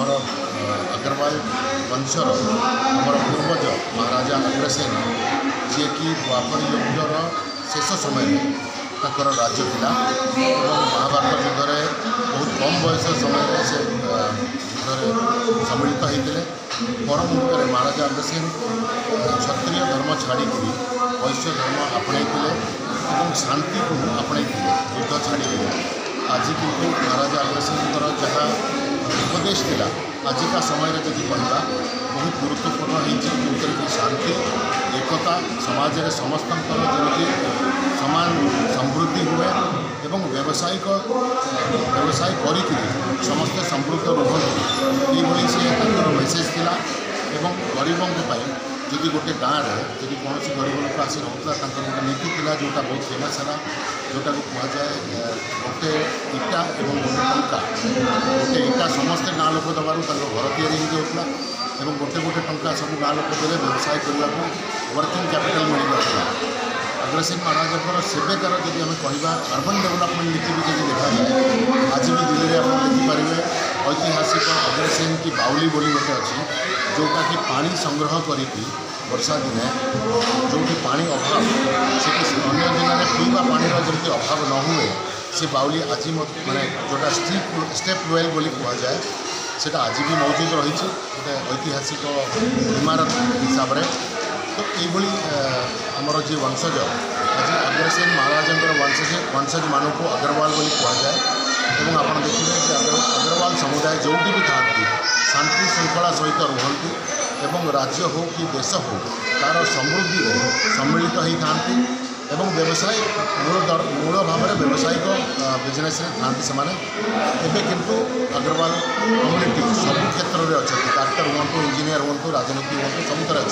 आमर अग्रवाल वंशर आमर पूर्वज महाराजा अग्रसेन जी कि द्वापर युगर शेष समय तक राज्य था महाभारत युद्ध में बहुत कम बयस समय से युद्ध सम्मिलित होते पर मुहूर्त महाराजा अग्रसेन क्षत्रिय धर्म छाड़ी वैश्य धर्म आपणे शांति को आपणे युद्ध छाड़ी आज किंतु महाराजा अग्रसेन जहाँ उपदेश थिला आजिका समय जब कहवा बहुत गुरुत्वपूर्ण होती कि शांति एकता समाज में समस्त जमी समान समृद्धि हुए एवं व्यवसाय करी समस्ते समृद्ध रुहतु ये से मेसेज थिला एवं गरीबों जदि गोटे गाँव में जदि कौन गरीब लोक आसी रोला गोटे नीति था जोटा बहुत फेमस है जोटा को कहुए गोटे इटा और गोटे टंका गोटे इटा समस्ते गाँव लोक दबार घर या गोटे गोटे टंका सब गाँव लोक देते व्यवसाय करने को वर्किंग कैपिटल मिल जाता अग्रसेन महाराजा सेवेकार जब आम कहवा अर्बन डेवलपमेंट नीति भी जब देखा जाए आज भी दिल्ली में आप देखिपारे ऐतिहासिक अग्रसेन की बाउली बोली गोटे अच्छी जोटा कि पानी संग्रह करी वर्षा दिने जो पानी अभाव से अन्य जिले में पीवा पानी जमी अभाव न हुए से बाउली आज माने जोटा स्टेप वेल बोली कहुए से आज भी मौजूद रही गोटे ऐतिहासिक इमारत हिसाब से तो ये आमर जी वंशज आज अग्रसेन महाराजा वंशज मान को अग्रवाल बोली कहुए आप देखिए कि अग्रवाल समुदाय जो भी था शांति श्रृंखला सहित रुहतु एवं राज्य हो कि देश हो तार समृद्धि में सम्मिलित होता एवं व्यवसाय मूल भाव में व्यावसायिक बिजनेस था से किंतु अग्रवाल कम्युनिटी सब क्षेत्र में अच्छा डाक्टर हूँ इंजीनियर हूँ राजनीति हूँ सब तरह